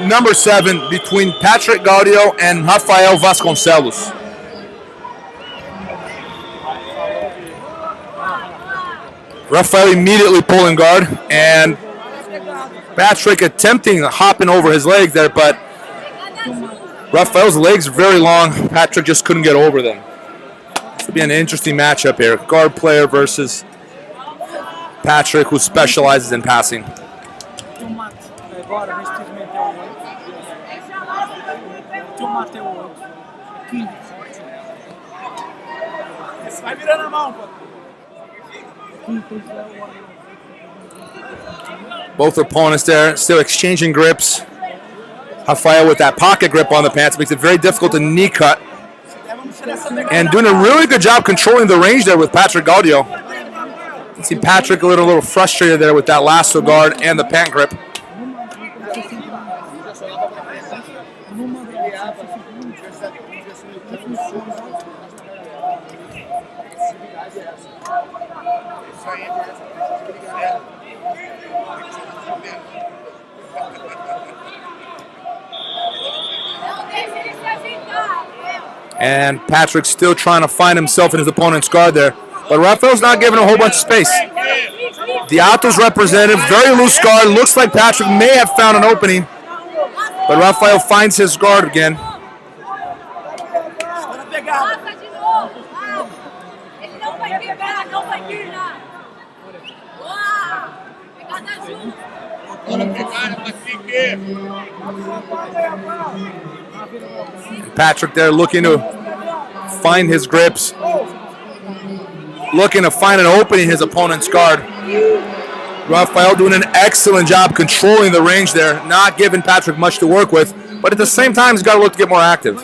number 7 between Patrick Gaudio and Rafael Vasconcelos. Rafael immediately pulling guard, and Patrick attempting hopping over his legs there, but Rafael's legs are very long. Patrick just couldn't get over them. This will be an interesting matchup here. Guard player versus Patrick, who specializes in passing. Both opponents there still exchanging grips. Rafael with that pocket grip on the pants makes it very difficult to knee cut. And doing a really good job controlling the range there with Patrick Gaudio. You can see Patrick a little frustrated there with that lasso guard and the pant grip. And Patrick's still trying to find himself in his opponent's guard there. But Rafael's not giving a whole bunch of space. The Altos representative, very loose guard. Looks like Patrick may have found an opening. But Rafael finds his guard again. And Patrick there looking to find his grips, looking to find an opening in his opponent's guard. Rafael doing an excellent job controlling the range there, not giving Patrick much to work with, but at the same time he's got to look to get more active.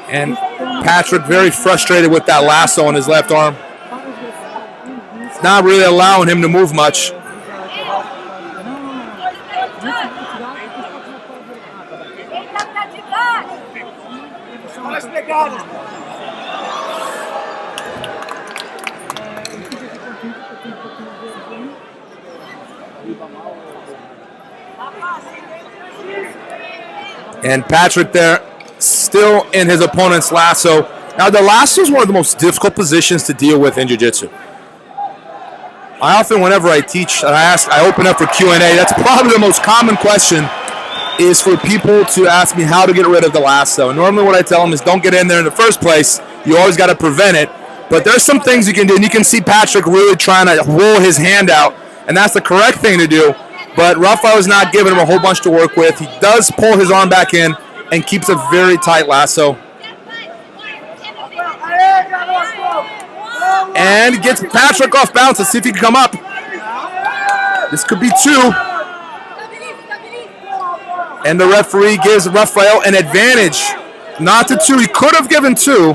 And Patrick very frustrated with that lasso on his left arm. It's not really allowing him to move much. And Patrick there still in his opponent's lasso. Now the lasso is one of the most difficult positions to deal with in Jiu-Jitsu. I often, whenever I teach, I open up for Q&A. That's probably the most common question, is for people to ask me how to get rid of the lasso. And normally what I tell them is don't get in there in the first place. You always got to prevent it. But there's some things you can do, and you can see Patrick really trying to roll his hand out, and that's the correct thing to do. But Rafael is not giving him a whole bunch to work with. He does pull his arm back in and keeps a very tight lasso. And gets Patrick off balance. Let's see if he can come up. This could be 2. And the referee gives Rafael an advantage. Not to 2. He could have given 2.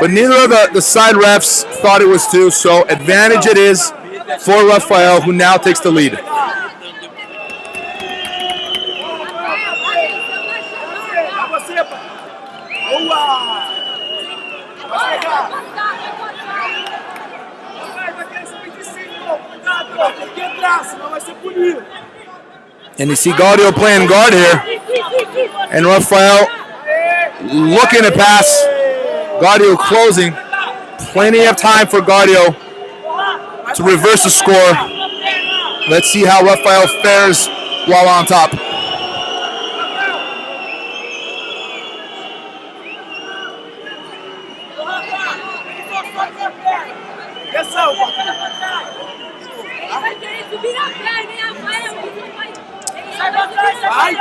But neither of the side refs thought it was 2. So advantage it is for Rafael, who now takes the lead. And you see Gaudio playing guard here. And Rafael looking to pass. Gaudio closing. Plenty of time for Gaudio to reverse the score. Let's see how Rafael fares while on top.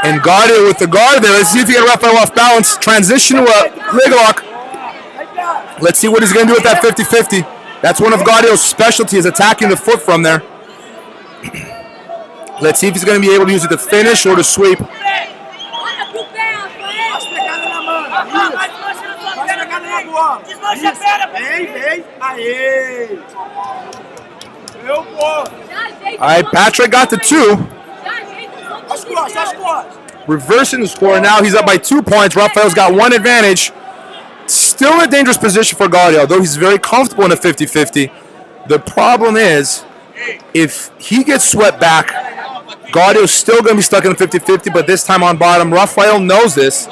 And Gaudio with the guard there. Let's see if he can get Rafael off balance. Transition to a leg lock. Let's see what he's going to do with that 50-50. That's one of Gaudio's specialties, attacking the foot from there. Let's see if he's going to be able to use it to finish or to sweep. All right, Patrick got the 2. Reversing the score. Now he's up by 2 points. Rafael's got one advantage. Still in a dangerous position for Gaudio, though he's very comfortable in a 50-50. The problem is, if he gets swept back, Gaudio's still going to be stuck in the 50-50, but this time on bottom. Rafael knows this.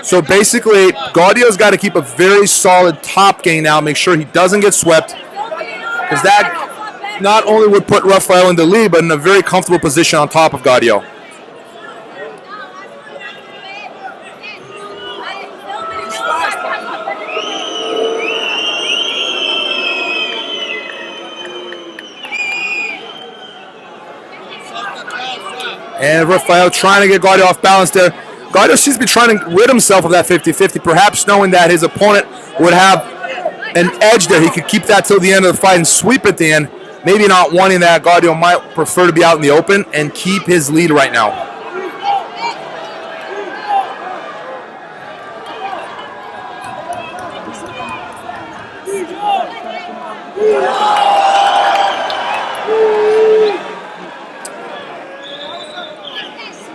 So basically, Gaudio's got to keep a very solid top game now, make sure he doesn't get swept, because that not only would put Rafael in the lead, but in a very comfortable position on top of Gaudio. And Rafael trying to get Gaudio off balance there. Gaudio seems to be trying to rid himself of that 50-50, perhaps knowing that his opponent would have an edge there. He could keep that till the end of the fight and sweep at the end. Maybe not wanting that, Gaudio might prefer to be out in the open and keep his lead right now.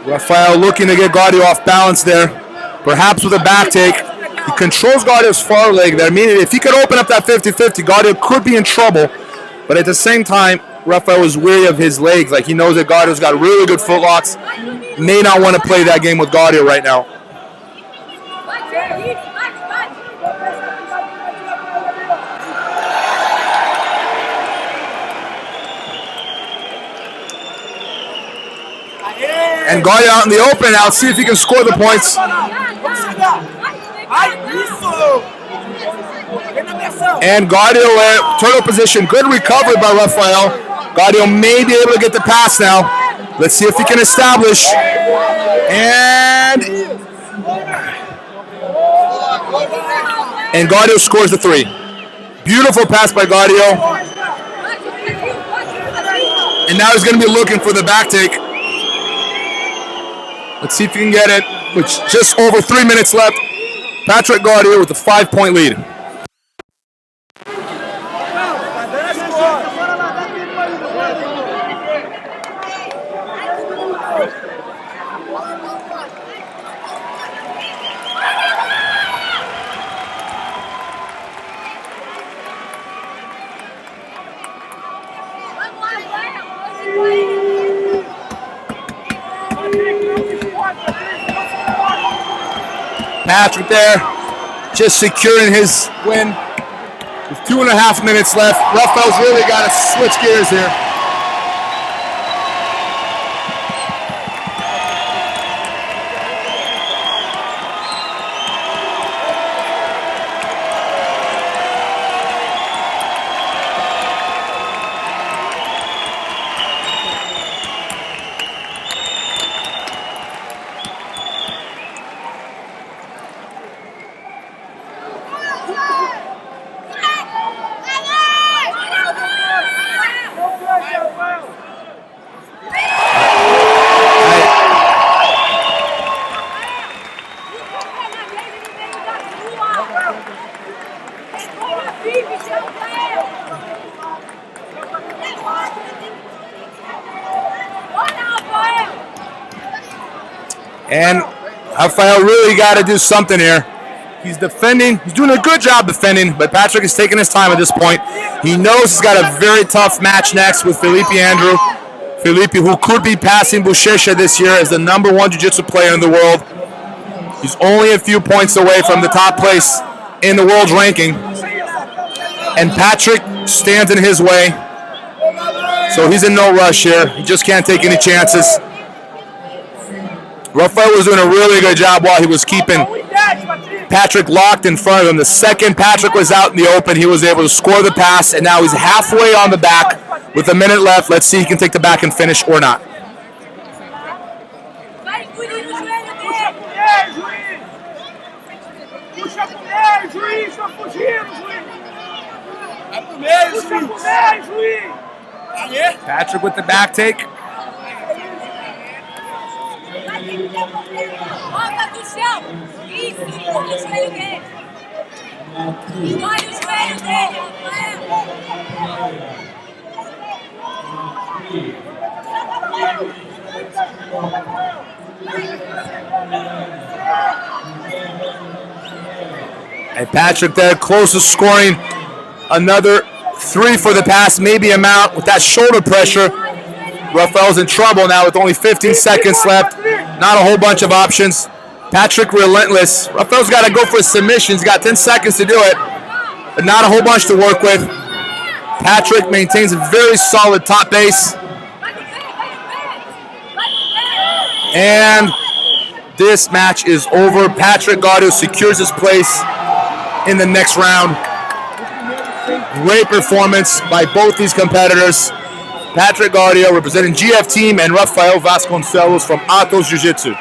Rafael looking to get Gaudio off balance there, perhaps with a back take. He controls Gaudio's far leg there, meaning if he could open up that 50-50, Gaudio could be in trouble. But at the same time, Rafael is weary of his legs. Like, he knows that Gaudio's got really good footlocks. May not want to play that game with Gaudio right now. And Gaudio out in the open now. See if he can score the points. And Gaudio turtle position. Good recovery by Rafael. Gaudio may be able to get the pass now. Let's see if he can establish. And Gaudio scores the 3. Beautiful pass by Gaudio. And now he's going to be looking for the back take. Let's see if he can get it. With just over 3 minutes left. Patrick Gaudio with a 5-point lead. Patrick there, just securing his win with 2.5 minutes left. Rafael's really got to switch gears here. And Rafael really got to do something here. He's defending. He's doing a good job defending, but Patrick is taking his time at this point. He knows he's got a very tough match next with Felipe Andrew. Felipe, who could be passing Bochecha this year as the #1 Jiu-Jitsu player in the world. He's only a few points away from the top place in the world's ranking. And Patrick stands in his way. So he's in no rush here. He just can't take any chances. Rafael was doing a really good job while he was keeping Patrick locked in front of him. The second Patrick was out in the open, he was able to score the pass, and now he's halfway on the back with a minute left. Let's see if he can take the back and finish or not. Patrick with the back take. Volta do chão. Isso, engole o joelho dele. Engole o joelho dele, Rafael. And Patrick there, close to scoring another 3 for the pass, maybe amount with that shoulder pressure. Rafael's in trouble now with only 15 seconds left. Not a whole bunch of options. Patrick relentless. Rafael's got to go for a submission. He's got 10 seconds to do it, but not a whole bunch to work with. Patrick maintains a very solid top base. And this match is over. Patrick Gaudio secures his place in the next round. Great performance by both these competitors. Patrick Gaudio representing GF Team and Rafael Vasconcelos from Atos Jiu-Jitsu.